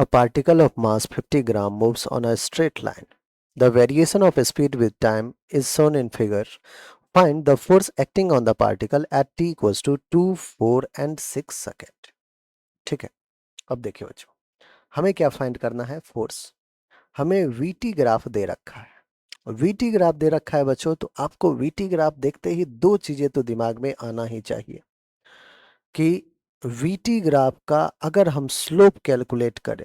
A particle of mass 50 gram moves on a straight line. The variation of speed with time is shown in figure. Find the force acting on the particle at t equals to 2, 4 and 6 second. ठीक है, अब देखिए बच्चों, हमें क्या find करना है? Force. हमें वीटी ग्राफ दे रखा है। वीटी ग्राफ दे रखा है बच्चों, तो आपको वीटी ग्राफ देखते ही दो चीजें तो दिमाग में आना ही चाहिए कि वीटी ग्राफ का अगर हम स्लोप कैलकुलेट करें,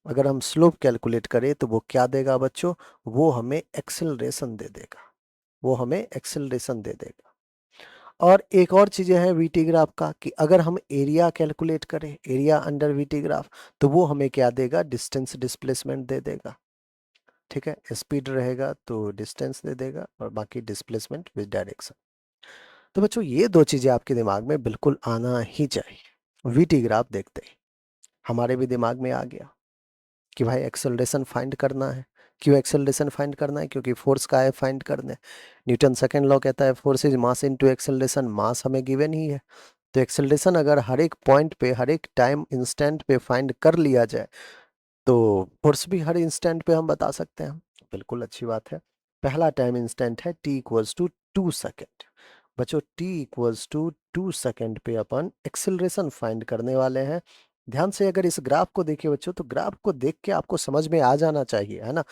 अगर हम स्लोप कैलकुलेट करें तो वो क्या देगा बच्चों? वो हमें एक्सेलरेशन दे देगा, वो हमें एक्सेलरेशन दे देगा। और एक और चीजें हैं वीटी ग्राफ का कि अगर हम एरिया कैलकुलेट करें, एरिया अंडर वीटी ग्राफ, तो वो हमें क्या देगा? डिस्टेंस डिस्प्लेसमेंट दे देगा। ठीक है, स्पीड रहेगा तो डिस्टेंस दे देगा और बाकी डिस्प्लेसमेंट विद डायरेक्शन। तो बच्चों ये दो चीजें आपके दिमाग में बिल्कुल आना ही चाहिए। वीटी ग्राफ देखते ही हमारे भी दिमाग में आ गया कि भाई एक्सेलरेशन फाइंड करना है। क्यों एक्सेलरेशन फाइंड करना है? क्योंकि फोर्स का है फाइंड करना है। न्यूटन सेकंड लॉ कहता है force is mass into acceleration. Mass हमें गिवन ही है, तो एक्सेलरेशन अगर हर एक पॉइंट पे, हर एक टाइम इंस्टेंट पे फाइंड कर लिया जाए तो फोर्स भी हर इंस्टेंट पे हम बता सकते हैं। बिल्कुल अच्छी बात है। पहला टाइम इंस्टेंट है t इक्वल्स टू 2 सेकेंड। बच्चों t इक्वल्स टू 2 सेकेंड पे अपन एक्सेलरेशन फाइंड करने वाले हैं। ध्यान से अगर इस ग्राफ को देखिए बच्चों, तो ग्राफ को देख के आपको समझ में आ जाना चाहिए, है ना,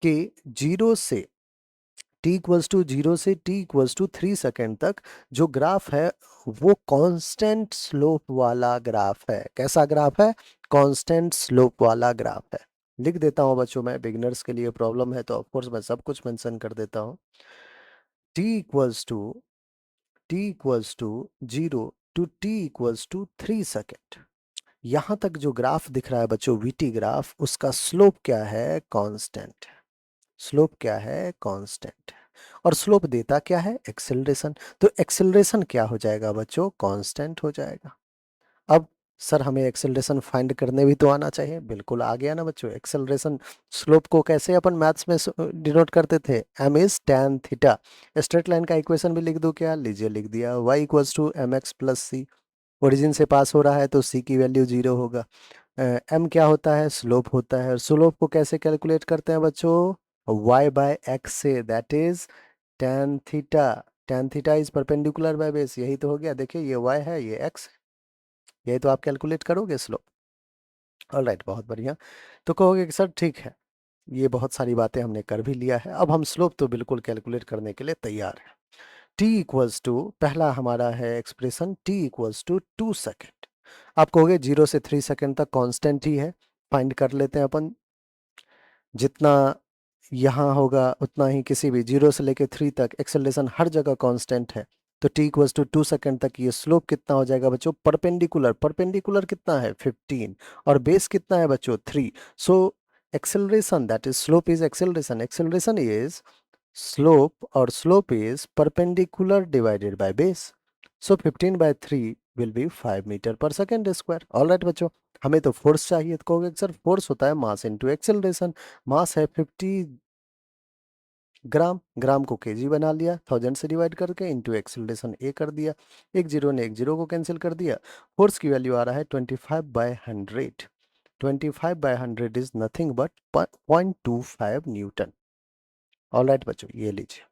कि जीरो से t इक्वल्स टू 0 से t इक्वल्स टू 3 सेकेंड तक जो ग्राफ है वो कांस्टेंट स्लोप वाला ग्राफ है। कैसा ग्राफ है? कांस्टेंट स्लोप वाला ग्राफ है। लिख देता हूं बच्चों, मैं बिगिनर्स के लिए प्रॉब्लम है तो ऑफ कोर्स मैं सब कुछ मेंशन कर देता हूं। t equals to 0 to t equals to 3 second. यहां तक जो ग्राफ दिख रहा है बच्चों, वीटी ग्राफ, उसका स्लोप क्या है? कांस्टेंट है। स्लोप क्या है? कांस्टेंट है। और स्लोप देता क्या है? एक्सेलरेशन। तो एक्सेलरेशन क्या हो जाएगा बच्चों? कांस्टेंट हो जाएगा। अब सर हमें एक्सेलरेशन फाइंड करने भी तो आना चाहिए। बिल्कुल आ गया ना बच्चों। एक्सेलरेशन स्लोप को कैसे अपन मैथ्स में डिनोट करते थे? m is tan theta. Straight line का इक्वेशन भी लिख दूं क्या? लीजिए लिख दिया, y equals to M X plus C. Origin से पास हो रहा है तो c की वैल्यू 0 होगा। m क्या होता है? स्लोप होता है। स्लोप को कैसे कैलकुलेट करते हैं बच्चों? y बाय x से, that is tan theta. tan theta is perpendicular by base. यही तो हो गया। देखिए ये y है, ये x है। यही तो आप कैलकुलेट करोगे स्लोप। ऑलराइट, बहुत बढ़िया। तो कहोगे कि सर ठीक है, ये बहुत सारी बातें हमने कर भी लिया है, अब हम स्लोप तो बिल्कुल कैलकुलेट करने के लिए तैयार हैं। t इक्वल्स टू, पहला हमारा है expression t equals to 2 second. आप कहोगे 0 से 3 सेकेंड तक कांस्टेंट ही है, फाइंड कर लेते हैं अपन। जितना यहाँ होगा उतना ही किसी भी 0 से लेके 3 तक एक्सेलरेशन हर जगह कांस्टेंट है। तो t इक्वल्स टू 2 सेकेंड तक ये स्लोप कितना हो जाएगा बच्चों? परपेंडिकुलर। परपेंडिकुलर कितना है? 15। और बेस कितना है बच्चों? 3। So acceleration, that is slope is acceleration, acceleration is slope, और slope is perpendicular divided by base. So 15/3 will be 5 metre per second square. All right बच्चों, हमें तो फोर्स चाहिए। तो कहोगे सर फोर्स होता है मास इनटू एक्सेलरेशन। मास है 50 ग्राम, ग्राम को केजी बना लिया, 1000 से डिवाइड करके, इंटू एक्सेलरेशन ए कर दिया। एक जीरो ने एक जीरो को कैंसिल कर दिया। फोर्स की वैल्यू आ रहा है 25/100। 25/100 is nothing but 0.25 Newton. All right बच्चों, ये लीजिए,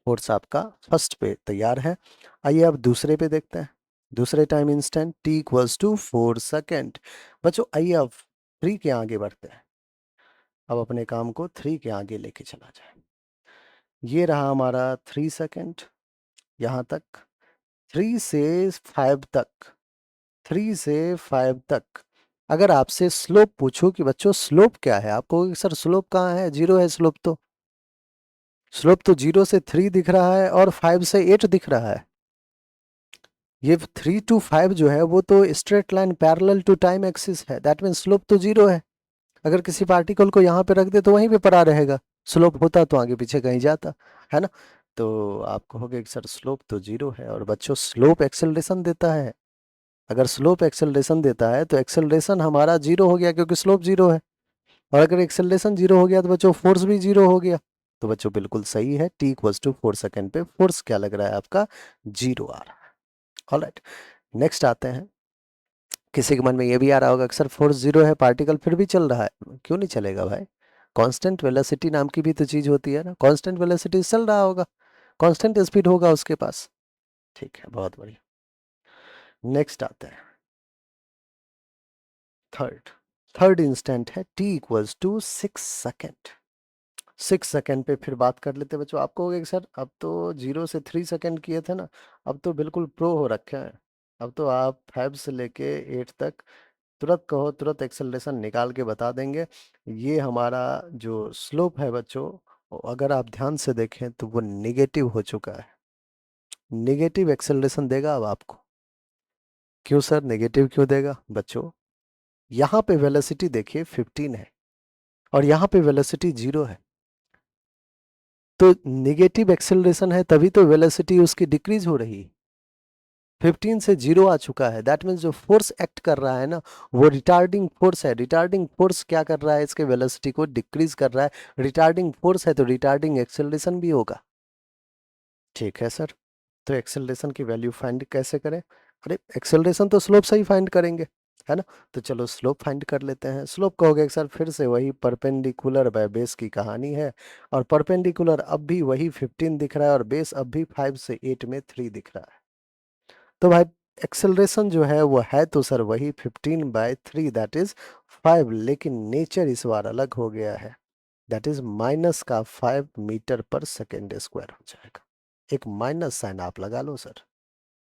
फोर्स आपका फर्स्ट पे तैयार है। आइए अब दूसरे पे देखते हैं। दूसरे time instant t equals to 4 second. बच्चों आइए अब 3 के आगे बढ़ते हैं। अब अपने काम को 3 के आगे लेके चला जाए। ये रहा हमारा 3 सेकेंड, यहाँ तक। 3 से 5 तक, 3 से 5 तक अगर आपसे स्लोप पूछो कि बच्चों स्लोप क्या है, आप कहोगे सर स्लोप कहाँ है? 0 है स्लोप तो। स्लोप तो 0 से 3 दिख रहा है और 5 से 8 दिख रहा है। ये 3 to 5 जो है वो तो straight line parallel to time axis है, दैट मीन स्लोप तो 0 है। अगर किसी पार्टिकल को यहाँ पे रख दे तो वहीं पे पड़ा रहेगा। स्लोप होता तो आगे पीछे कहीं जाता, है ना। तो आप कहोगे कि सर स्लोप तो 0 है। और बच्चों स्लोप एक्सेलरेशन देता है। अगर स्लोप एक्सेलरेशन देता है तो एक्सेलरेशन हमारा 0 हो गया क्योंकि स्लोप 0 है। और अगर एक्सेलरेशन 0 हो गया तो बच्चों फोर्स भी 0 हो गया। तो बच्चों बिल्कुल सही है, t इक्वल्स टू 4 सेकेंड पे फोर्स क्या लग रहा है आपका? 0 आ रहा है। ऑलराइट, नेक्स्ट आते हैं। किसी के मन में ये भी आ रहा होगा कि सर फोर्स जीरो है, पार्टिकल फिर भी चल रहा है। क्यों नहीं चलेगा भाई? कांस्टेंट वेलोसिटी नाम की भी तो चीज होती है ना, कांस्टेंट वेलोसिटी चल रहा होगा, कांस्टेंट स्पीड होगा उसके पास। ठीक है, बहुत बढ़िया। नेक्स्ट आता है थर्ड। थर्ड इंस्टेंट है t equals to 6 second. 6 second पे फिर बात कर लेते हैं बच्चों। आपको होगा कि सर अब तो 0 से 3 सेकेंड किए थे ना, अब तो बिल्कुल प्रो हो रखे हैं। अब तो आप 5 से लेके 8 तक तुरंत कहो तुरंत एक्सेलरेशन निकाल के बता देंगे। ये हमारा जो स्लोप है बच्चों, अगर आप ध्यान से देखें तो वो निगेटिव हो चुका है। निगेटिव एक्सेलरेशन देगा अब आपको। क्यों सर नेगेटिव क्यों देगा बच्चों? यहाँ पे वेलोसिटी देखिए 15 है और यहाँ पे वेलोसिटी 0 है, तो निगेटिव एक्सेलरेशन है तभी तो वेलोसिटी उसकी डिक्रीज हो रही है। 15 से 0 आ चुका है, दैट मीन्स जो फोर्स एक्ट कर रहा है ना, वो रिटार्डिंग फोर्स है। रिटार्डिंग फोर्स क्या कर रहा है? इसके वेलोसिटी को डिक्रीज कर रहा है। रिटार्डिंग फोर्स है तो रिटार्डिंग एक्सेलरेशन भी होगा। ठीक है सर, तो एक्सेलरेशन की वैल्यू फाइंड कैसे करें? अरे एक्सेलरेशन तो स्लोप से ही फाइंड करेंगे, है ना? तो चलो स्लोप फाइंड कर लेते हैं। स्लोप कहोगे सर फिर से वही परपेंडिकुलर बाय बेस की कहानी है, और परपेंडिकुलर अब भी वही 15 दिख रहा है और बेस अब भी 5 से 8 में 3 दिख रहा है। तो भाई एक्सेलरेशन जो है वो है तो सर वही 15/3 दैट इज 5, लेकिन नेचर इस बार अलग हो गया है, दैट इज माइनस का 5 मीटर पर सेकेंड स्क्वायर हो जाएगा। एक माइनस साइन आप लगा लो सर,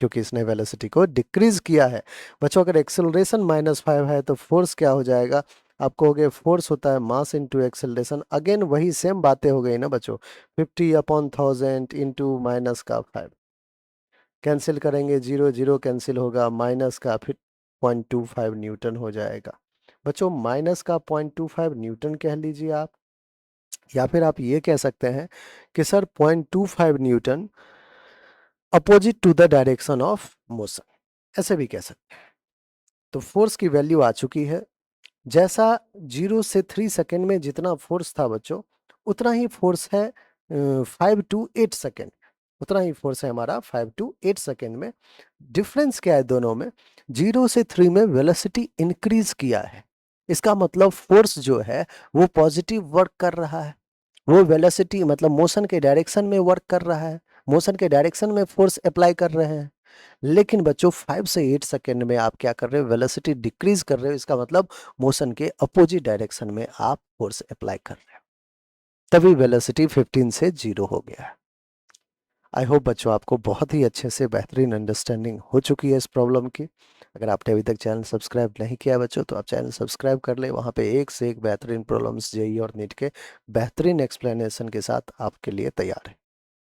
क्योंकि इसने वेलोसिटी को डिक्रीज किया है। बच्चों अगर एक्सेलरेशन -5 है तो फोर्स क्या हो जाएगा? आप कहोगे फोर्स होता है मास इंटू एक्सेलरेशन, अगेन वही सेम बातें हो गई ना बच्चों। 50/1000 इंटू माइनस का 5, कैंसिल करेंगे, जीरो जीरो कैंसिल होगा, माइनस का फिर 0.25 न्यूटन हो जाएगा। बच्चों माइनस का 0.25 न्यूटन कह लीजिए आप, या फिर आप ये कह सकते हैं कि sir 0.25 newton opposite to the direction of motion, ऐसे भी कह सकते हैं। तो फोर्स की वैल्यू आ चुकी है। जैसा 0 से 3 सेकेंड में जितना फोर्स था बच्चों, उतना ही फोर्स है 5 to 8 सेकेंड, उतना ही फोर्स है हमारा 5 to 8 सेकेंड में। डिफरेंस क्या है दोनों में? 0 से 3 में वेलोसिटी इंक्रीज किया है, इसका मतलब फोर्स जो है वो पॉजिटिव वर्क कर रहा है। वो वेलोसिटी मतलब मोशन के डायरेक्शन में वर्क कर रहा है, मोशन के डायरेक्शन में फोर्स अप्लाई कर रहे हैं। लेकिन बच्चों 5 से 8 सेकेंड में आप क्या कर रहे हो? वेलोसिटी डिक्रीज कर रहे हो, इसका मतलब मोशन के अपोजिट डायरेक्शन में आप फोर्स अप्लाई कर रहे हो, तभी वेलोसिटी 15 से 0 हो गया है। आई होप बच्चों आपको बहुत ही अच्छे से बेहतरीन अंडरस्टैंडिंग हो चुकी है इस प्रॉब्लम की। अगर आपने अभी तक चैनल सब्सक्राइब नहीं किया बच्चों तो आप चैनल सब्सक्राइब कर ले, वहाँ पे एक से एक बेहतरीन प्रॉब्लम्स जेईई और नीट के बेहतरीन एक्सप्लेनेशन के साथ आपके लिए तैयार है।